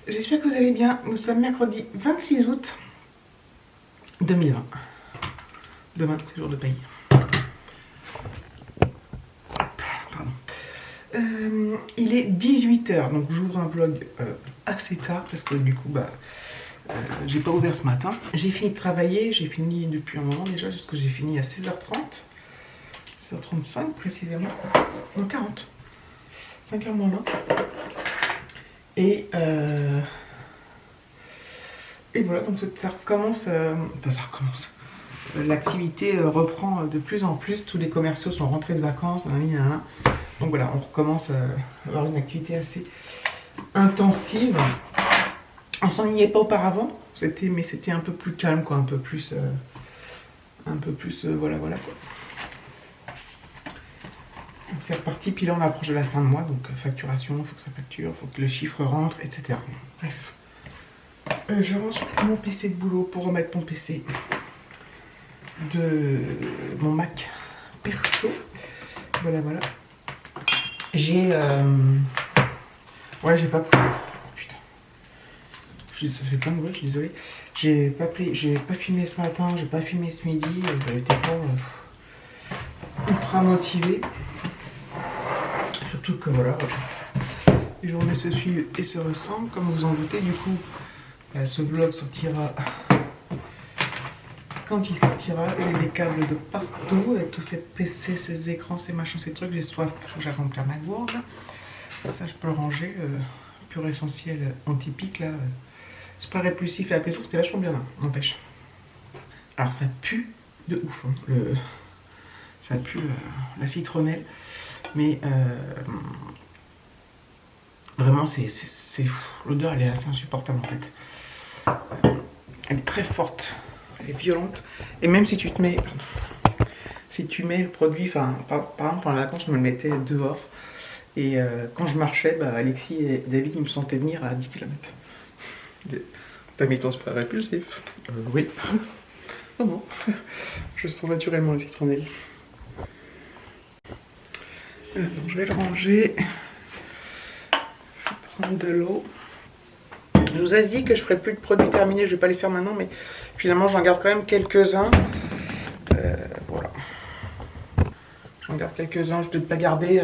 J'espère que vous allez bien. Nous sommes mercredi 26 août 2020. Demain, c'est jour de paye. Pardon. Il est 18 h, donc j'ouvre un vlog assez tard parce que du coup, j'ai pas ouvert ce matin. J'ai fini de travailler, j'ai fini depuis un moment déjà, parce que j'ai fini à 16h30. 16h35 précisément. Non, 40. 5h moins 20. Et voilà, donc ça recommence. Ça recommence. L'activité reprend de plus en plus. Tous les commerciaux sont rentrés de vacances. Donc voilà, on recommence à avoir une activité assez intensive. On s'ennuyait pas auparavant, mais c'était un peu plus calme, quoi, un peu plus, voilà quoi. Donc c'est reparti, puis là on approche de la fin de mois, donc facturation, il faut que ça facture, il faut que le chiffre rentre, etc. Bref. Je range mon PC de boulot pour remettre mon PC de mon Mac perso. Voilà. J'ai j'ai pas pris. Putain. Ça fait plein de bruit, je suis désolée. J'ai pas filmé ce matin, j'ai pas filmé ce midi, j'étais pas ultra motivée. Surtout que voilà, les journées se suivent et se ressemblent, comme vous en doutez. Du coup, ce vlog sortira quand il sortira. J'ai des câbles de partout, avec tous ces PC, ces écrans, ces machins, ces trucs. J'ai soif, j'ai rempli ma gourde. Ça, je peux le ranger. Pur essentiel anti-pique, là. C'est pas répulsif et apaisant, c'était vachement bien, n'empêche. Alors, ça pue de ouf, hein. Ça pue la citronnelle. Mais vraiment, l'odeur, elle est assez insupportable en fait. Elle est très forte, elle est violente. Et même si tu mets le produit, par exemple pendant la vacances, je me le mettais dehors. Et quand je marchais, Alexis et David, ils me sentaient venir à 10 km. T'as mis ton spray répulsif? Oui. Non. Je sens naturellement le citronnelle. Donc je vais le ranger. Je vais prendre de l'eau. Je vous ai dit que je ferai plus de produits terminés, je vais pas les faire maintenant, mais finalement j'en garde quand même quelques-uns. Voilà. J'en garde quelques-uns, je ne vais pas garder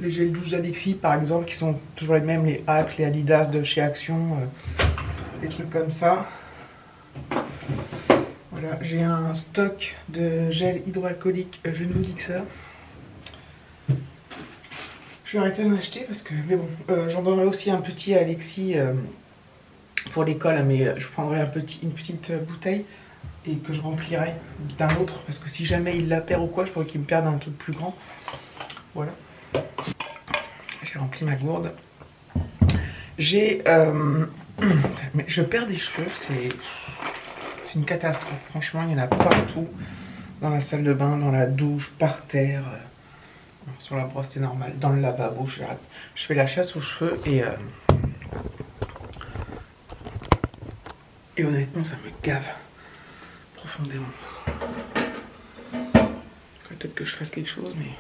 les gels douche d'Alexis par exemple, qui sont toujours les mêmes, les Axe, les Adidas de chez Action, des trucs comme ça. Voilà, j'ai un stock de gel hydroalcoolique, je ne vous dis que ça. Je vais arrêter d'en acheter parce que, mais bon, j'en donnerai aussi un petit à Alexis pour l'école, mais je prendrai une petite bouteille et que je remplirai d'un autre parce que si jamais il la perd ou quoi, je pourrais qu'il me perde un truc plus grand. Voilà. J'ai rempli ma gourde. Mais je perds des cheveux, c'est une catastrophe. Franchement, il y en a partout. Dans la salle de bain, dans la douche, par terre. Sur la brosse, c'est normal. Dans le lavabo, je fais la chasse aux cheveux et honnêtement, ça me gave profondément. Peut-être que je fasse quelque chose, mais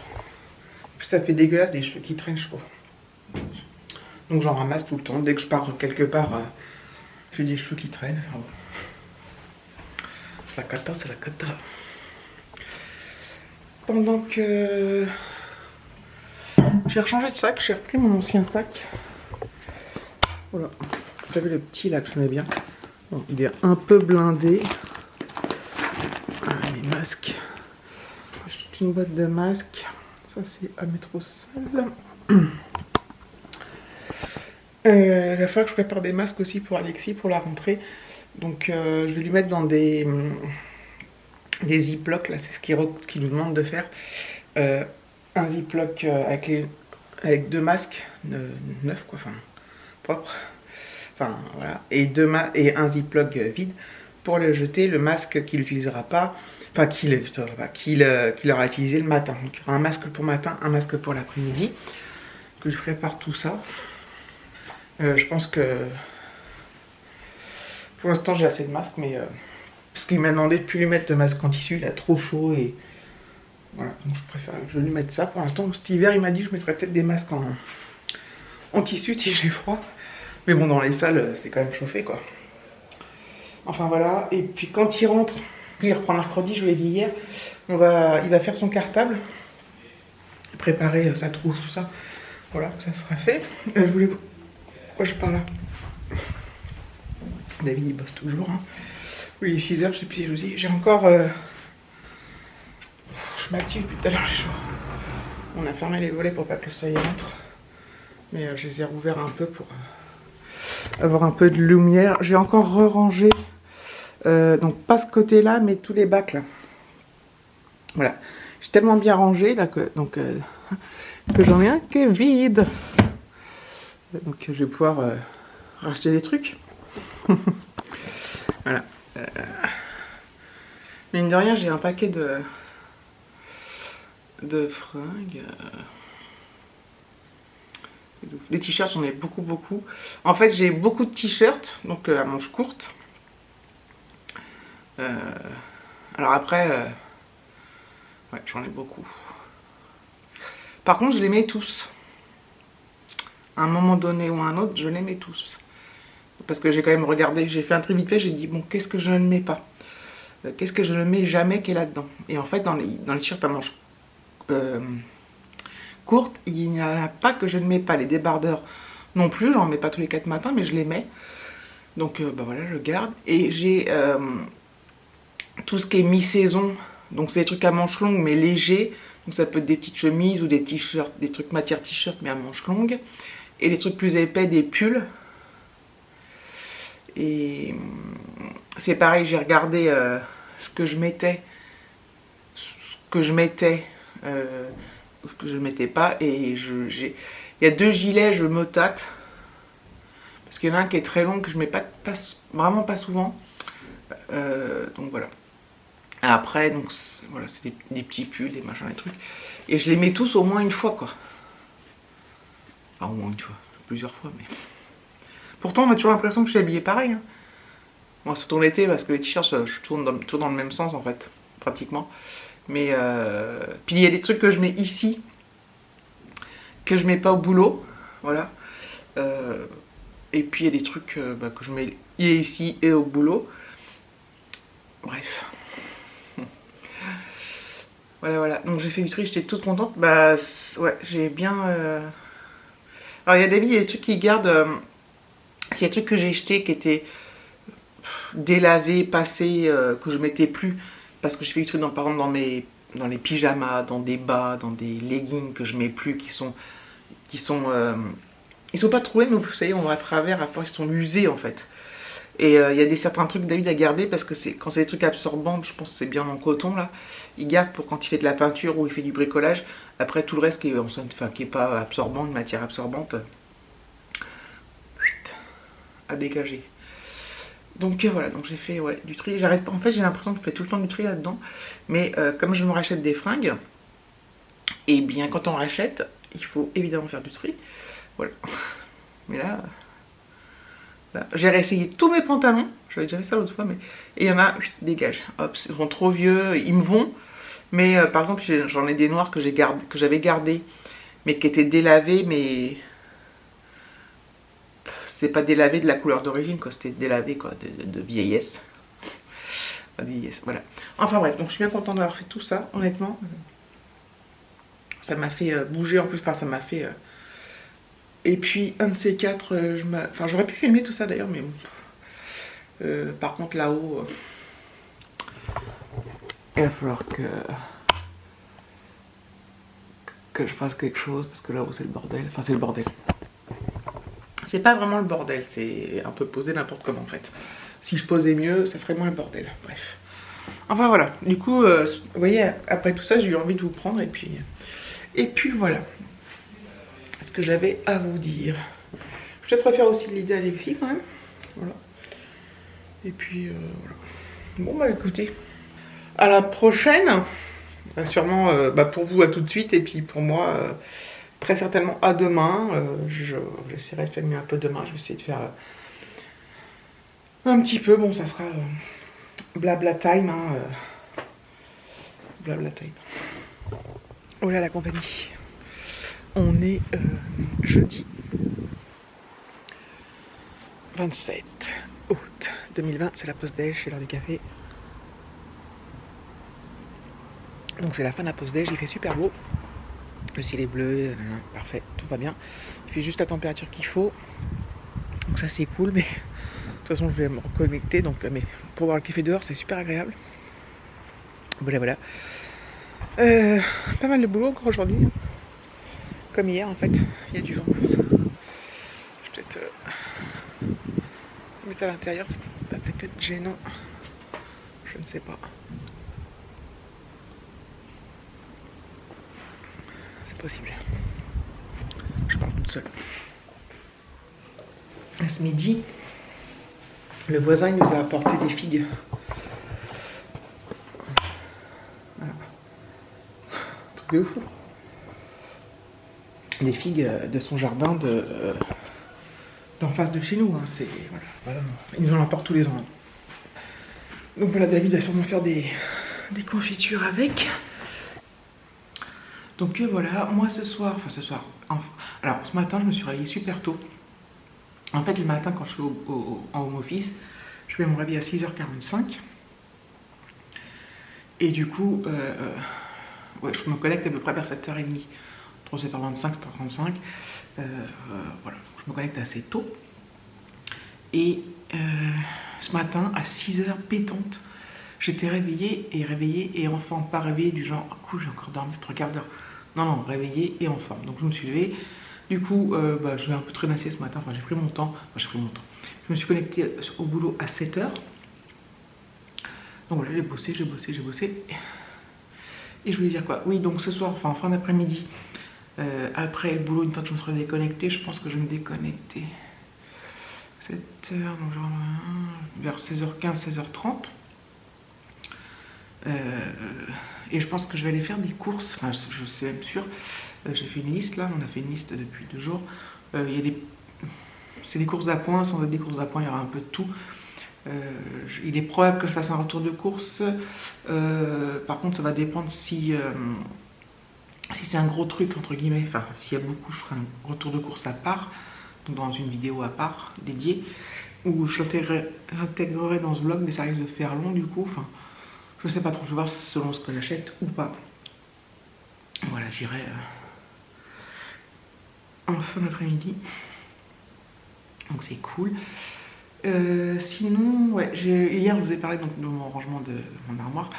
ça fait dégueulasse des cheveux qui traînent, je trouve. Donc j'en ramasse tout le temps. Dès que je pars quelque part, j'ai des cheveux qui traînent. Enfin bon. La cata, c'est la cata. Pendant que j'ai rechangé de sac, j'ai repris mon ancien sac. Voilà. Vous savez, le petit là que j'aimais bien. Bon, il est un peu blindé. Les masques. J'ai toute une boîte de masques. Ça, c'est à mettre au sale. Il va falloir que je prépare des masques aussi pour Alexis pour la rentrée. Donc, je vais lui mettre dans des ziplocs. Là, c'est ce qu'il nous demande de faire. Un ziploc avec 2 masques neufs, quoi, enfin propres. Enfin voilà, et un ziploc vide pour le jeter, le masque qu'il n'utilisera pas, enfin qu'il aura utilisé le matin. Donc il y aura un masque pour matin, un masque pour l'après-midi, que je prépare tout ça. Je pense que pour l'instant j'ai assez de masques, mais parce qu'il m'a demandé de ne plus lui mettre de masque en tissu, il a trop chaud et voilà, donc je vais lui mettre ça pour l'instant. Cet hiver il m'a dit que je mettrais peut-être des masques en tissu si j'ai froid. Mais bon, dans les salles, c'est quand même chauffé, quoi. Enfin, voilà. Et puis, quand il rentre, il reprend mercredi, je vous l'ai dit hier, il va faire son cartable, préparer sa trousse, tout ça. Voilà, ça sera fait. Je voulais vous... Pourquoi je parle là? David, il bosse toujours, hein. Oui, il est 6 h, je sais plus si je vous dis. J'ai encore... Je m'active depuis tout à l'heure, les jours. On a fermé les volets pour pas que le soleil rentre. Mais je les ai rouverts un peu pour avoir un peu de lumière. J'ai encore re-rangé, donc pas ce côté-là, mais tous les bacs là. Voilà. J'ai tellement bien rangé là, que j'en ai un qui est vide. Donc je vais pouvoir racheter des trucs. Voilà. Mine de rien, j'ai un paquet de fringues. Les t-shirts, j'en ai beaucoup. En fait, j'ai beaucoup de t-shirts, donc à manches courtes. Alors après, ouais, j'en ai beaucoup. Par contre, je les mets tous. À un moment donné ou à un autre, je les mets tous. Parce que j'ai quand même regardé, j'ai fait un tri vite fait, j'ai dit, bon, qu'est-ce que je ne mets pas? Qu'est-ce que je ne mets jamais qui est là-dedans? Et en fait, dans les t-shirts à manches courtes, il n'y en a pas que je ne mets pas. Les débardeurs non plus, j'en mets pas tous les 4 matins, mais je les mets. Donc bah voilà, je garde. Et j'ai tout ce qui est mi-saison, donc c'est des trucs à manches longues mais légers. Donc ça peut être des petites chemises ou des t-shirts, des trucs matière t-shirt mais à manches longues. Et les trucs plus épais, des pulls. Et c'est pareil, j'ai regardé ce que je mettais, ce que je mettais, ce que je mettais pas. Et il y a 2 gilets, je me tâte. Parce qu'il y en a un qui est très long que je mets vraiment pas souvent. Donc voilà. Après, donc voilà, c'est des petits pulls, des machins, des trucs. Et je les mets tous au moins une fois, quoi. Enfin, au moins une fois, plusieurs fois, mais... Pourtant, on a toujours l'impression que je suis habillée pareil. Hein. Moi, surtout l'été, parce que les t-shirts, je tourne toujours dans le même sens, en fait, pratiquement. Mais, puis il y a des trucs que je mets ici, que je mets pas au boulot, voilà. Et puis il y a des trucs que je mets et ici et au boulot. Bref. Voilà. Donc j'ai fait du tri, j'étais toute contente. Bah ouais, j'ai bien... Alors il y a David, il y a des trucs qui gardent... Il y a des trucs que j'ai jetés qui étaient délavés, passés, que je mettais plus. Parce que j'ai fait du tri, par exemple, dans les pyjamas, dans des bas, dans des leggings que je mets plus, qui sont ils sont pas troués, mais vous savez, on va à travers, à force, ils sont usés en fait. Et il y a certains trucs David a gardé parce que quand c'est des trucs absorbants, je pense que c'est bien en coton là, il garde pour quand il fait de la peinture ou il fait du bricolage. Après tout le reste qui est pas absorbant, une matière absorbante, à dégager. Donc voilà, donc j'ai fait du tri. J'arrête pas, en fait j'ai l'impression que je fais tout le temps du tri là-dedans. Mais comme je me rachète des fringues, et bien quand on rachète, il faut évidemment faire du tri. Voilà. Mais là j'ai réessayé tous mes pantalons. J'avais déjà fait ça l'autre fois, mais... Et il y en a, dégage. Hop, ils sont trop vieux, ils me vont. Mais par exemple, j'en ai des noirs que j'avais gardés, mais qui étaient délavés, mais... C'était pas délavé de la couleur d'origine, quoi. C'était délavé, quoi, de vieillesse. Pas de vieillesse, voilà. Enfin bref, donc je suis bien contente d'avoir fait tout ça, honnêtement. Ça m'a fait bouger en plus, enfin ça m'a fait... Et puis, un de ces 4, enfin j'aurais pu filmer tout ça d'ailleurs, mais bon. Par contre, là-haut, il va falloir que je fasse quelque chose, parce que là-haut c'est le bordel. Enfin, c'est le bordel. C'est pas vraiment le bordel, c'est un peu posé n'importe comment en fait. Si je posais mieux, ça serait moins le bordel. Bref. Enfin voilà, du coup, vous voyez, après tout ça, j'ai eu envie de vous prendre, et puis voilà. Ce que j'avais à vous dire. Je vais peut-être refaire aussi l'idée Alexis quand même. Voilà. Et puis voilà. Bon bah écoutez, à la prochaine. Sûrement pour vous à tout de suite et puis pour moi très certainement à demain. J'essaierai de filmer un peu demain. Je vais essayer de faire un petit peu. Bon ça sera blabla time. Blabla time. Oh là la compagnie. On est jeudi. 27 août 2020, c'est la pause déj, c'est l'heure du café. Donc c'est la fin de la pause déj, il fait super beau. Le ciel est bleu, parfait, tout va bien. Il fait juste la température qu'il faut. Donc ça c'est cool, mais de toute façon je vais me reconnecter. Donc, mais pour boire le café dehors, c'est super agréable. Voilà. Pas mal de boulot encore aujourd'hui. Comme hier en fait, il y a du vent. Je vais peut-être mettre à l'intérieur, c'est peut-être gênant. Je ne sais pas. C'est possible. Je parle toute seule. À ce midi, le voisin il nous a apporté des figues. Voilà. Truc de ouf. Des figues de son jardin d'en face de chez nous. Hein. C'est, voilà. Ils nous en apportent tous les ans. Donc voilà, David va sûrement faire des confitures avec. Donc voilà, moi ce soir, alors ce matin je me suis réveillée super tôt. En fait le matin quand je suis en home office, je vais me réveiller à 6h45. Et du coup, je me connecte à peu près vers 7h30. Entre 7h25 et 7h35. Voilà, je me connecte assez tôt. Et ce matin, à 6h pétante, j'étais réveillée et en forme. Pas réveillée du genre, j'ai encore dormi 3 quarts d'heure. Non, réveillée et en forme. Donc je me suis levée. Du coup, je vais un peu traînasser ce matin. Enfin, j'ai pris mon temps. Je me suis connectée au boulot à 7h. Donc voilà, j'ai bossé. Et je voulais dire quoi? Oui, donc ce soir, en fin d'après-midi, après le boulot, une fois que je me serai déconnectée, je pense que je vais me déconnecter 7h, donc genre vers 16h15, 16h30. Et je pense que je vais aller faire des courses. Enfin, je sais même sûr. J'ai fait une liste là, on a fait une liste depuis 2 jours. C'est des courses d'appoint, sans être des courses d'appoint, il y aura un peu de tout. Il est probable que je fasse un retour de course. Par contre, ça va dépendre si c'est un gros truc, entre guillemets, enfin, s'il y a beaucoup, je ferai un retour de course à part, donc dans une vidéo à part, dédiée, ou je l'intégrerai dans ce vlog, mais ça risque de faire long du coup, enfin, je sais pas trop, je vais voir selon ce que j'achète ou pas. Voilà, j'irai en fin d'après-midi, donc c'est cool. Sinon, ouais, hier je vous ai parlé donc, de mon rangement de mon armoire,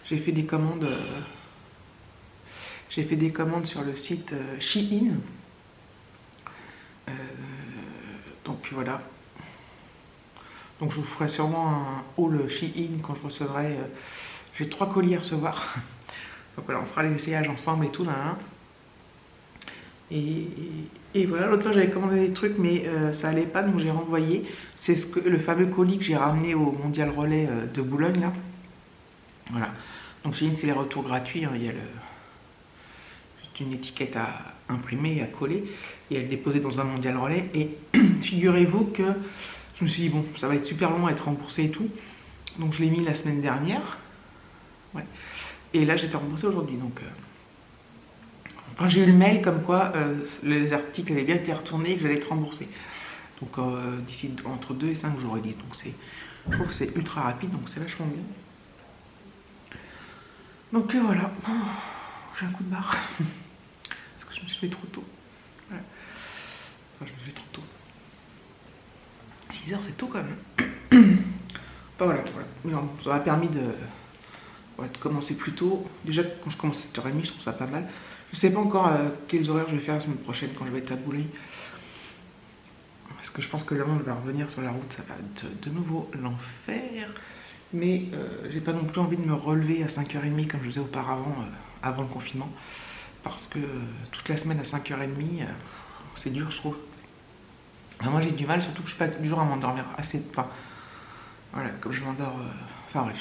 j'ai fait des commandes... sur le site Shein. Donc voilà. Donc je vous ferai sûrement un haul Shein quand je recevrai. J'ai 3 colis à recevoir. Donc voilà, on fera les essayages ensemble et tout là. Et voilà, l'autre fois j'avais commandé des trucs mais ça allait pas, donc j'ai renvoyé. C'est le fameux colis que j'ai ramené au Mondial Relais de Boulogne là. Voilà. Donc Shein c'est les retours gratuits. Hein. Il y a une étiquette à imprimer et à coller et à le déposer dans un Mondial Relais. Et figurez-vous que je me suis dit bon, ça va être super long à être remboursé et tout, donc je l'ai mis la semaine dernière, ouais. Et là j'étais remboursé aujourd'hui, donc enfin j'ai eu le mail comme quoi les articles avaient bien été retournés et que j'allais être remboursé, donc d'ici entre 2 et 5 jours ils disent, donc je trouve que c'est ultra rapide, donc c'est vachement bien. Donc voilà, j'ai un coup de barre. Je me suis levé trop tôt. Voilà. Enfin, je me suis levé trop tôt. 6h, c'est tôt quand même. Enfin, voilà. Mais non, ça m'a permis de commencer plus tôt. Déjà, quand je commence à 7h30, je trouve ça pas mal. Je sais pas encore quels horaires je vais faire la semaine prochaine quand je vais être à Boulogne. Parce que je pense que le monde va revenir sur la route, ça va être de nouveau l'enfer. Mais j'ai pas non plus envie de me relever à 5h30 comme je faisais auparavant, avant le confinement. Parce que toute la semaine à 5h30, c'est dur, je trouve. Alors moi j'ai du mal, surtout que je suis pas du genre à m'endormir assez. Enfin, voilà, comme je m'endors. Enfin bref.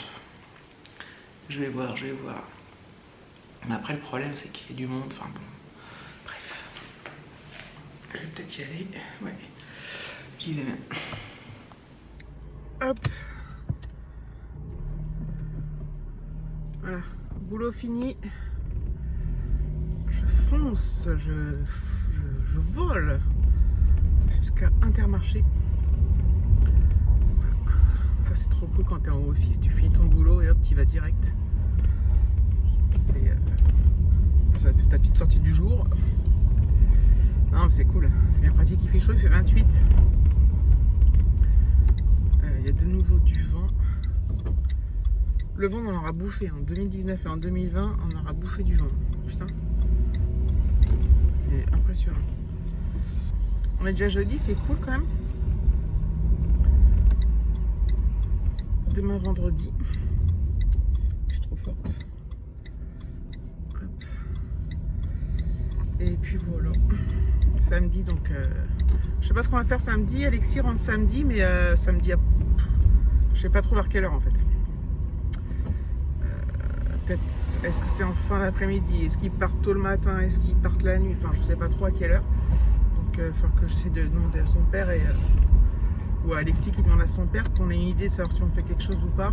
Je vais voir. Mais après, le problème, c'est qu'il y a du monde. Enfin bon. Bref. Je vais peut-être y aller. Ouais. J'y vais même. Hop. Voilà. Boulot fini. Je fonce. Je vole jusqu'à Intermarché. quand t'es en office, tu finis ton boulot et hop, tu vas direct. Ça te fait ta petite sortie du jour. Non, mais c'est cool, c'est bien pratique. Il fait chaud, il fait 28. Il y a de nouveau du vent. Le vent, on en aura bouffé en 2019 et en 2020, on aura bouffé du vent. Putain, c'est impressionnant. On est déjà jeudi, c'est cool quand même. Demain vendredi. Je suis trop forte. Hop. Et puis voilà. Samedi, donc je sais pas ce qu'on va faire samedi. Alexis rentre samedi, mais samedi, je sais pas trop vers quelle heure en fait. Peut-être, est-ce que c'est en fin d'après-midi? Est-ce qu'ils partent tôt le matin? Est-ce qu'ils partent la nuit? Enfin, je sais pas trop à quelle heure. Donc, il faut que j'essaie de demander à son père ou à Alexis qui demande à son père qu'on ait une idée de savoir si on fait quelque chose ou pas.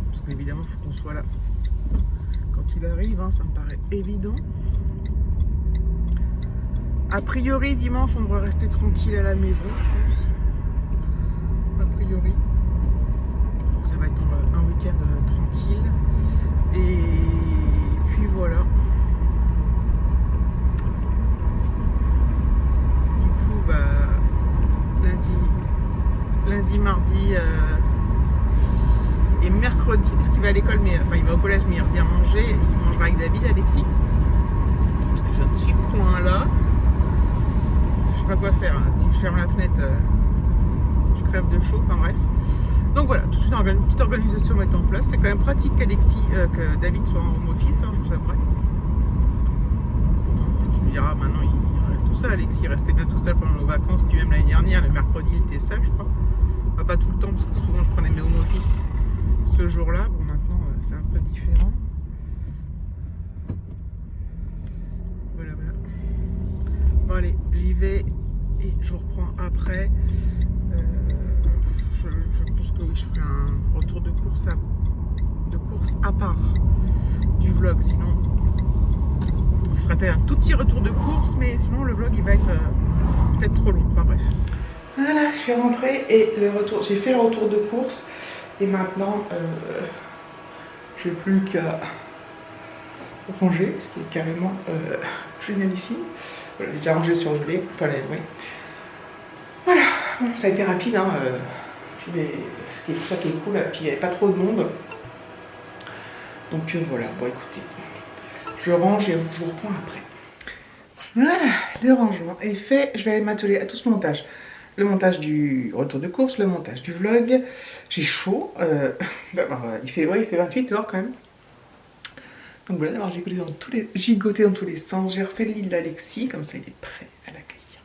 Parce qu'évidemment, il faut qu'on soit là quand il arrive, hein, ça me paraît évident. A priori, dimanche, on devrait rester tranquille à la maison, je pense. A priori. Donc, ça va être un week-end tranquille. Et puis voilà. Du coup, bah, lundi, mardi et mercredi, parce qu'il va à l'école, mais enfin il va au collège, mais il revient manger. Il mangera avec David, Alexis. Parce que je ne suis point là. Je sais pas quoi faire. Si je ferme la fenêtre, je crève de chaud. Enfin bref. Donc voilà, toute une petite organisation va être en place. C'est quand même pratique que David soit en home office, hein, je vous avouerai. Enfin, tu me diras, maintenant il reste tout seul. Alexis restait bien tout seul pendant nos vacances, puis même l'année dernière, le mercredi, il était seul, je crois. Enfin, pas tout le temps, parce que souvent je prenais mes home office ce jour-là. Bon, maintenant c'est un peu différent. Voilà, voilà. Bon, allez, j'y vais et je vous reprends après. Je pense que oui, je ferai un retour de course à part du vlog, sinon ce sera peut-être un tout petit retour de course, mais sinon le vlog il va être peut-être trop long, enfin bref. Voilà, je suis rentrée et j'ai fait le retour de course et maintenant j'ai plus qu'à ranger, ce qui est carrément génialissime. Voilà, j'ai déjà rangé sur le lait, enfin oui. Voilà, bon, ça a été rapide, hein. C'était ça qui est cool, puis il n'y avait pas trop de monde. Donc voilà, bon écoutez, je range et je vous reprends après. Voilà, le rangement est fait. Je vais aller m'atteler à tout ce montage. Le montage du retour de course, le montage du vlog. J'ai chaud. Il fait 28 dehors quand même. Donc voilà, d'avoir gigoté dans tous les sens. J'ai refait le lit d'Alexis, comme ça il est prêt à l'accueillir.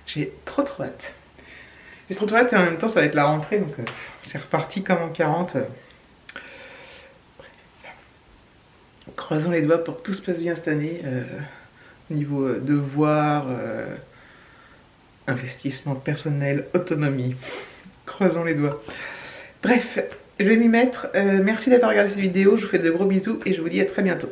J'ai trop hâte. J'ai trop hâte et en même temps ça va être la rentrée, donc c'est reparti comme en 40. Croisons les doigts pour que tout se passe bien cette année. Au niveau devoir, investissement personnel, autonomie. Croisons les doigts. Bref, je vais m'y mettre. Merci d'avoir regardé cette vidéo, je vous fais de gros bisous et je vous dis à très bientôt.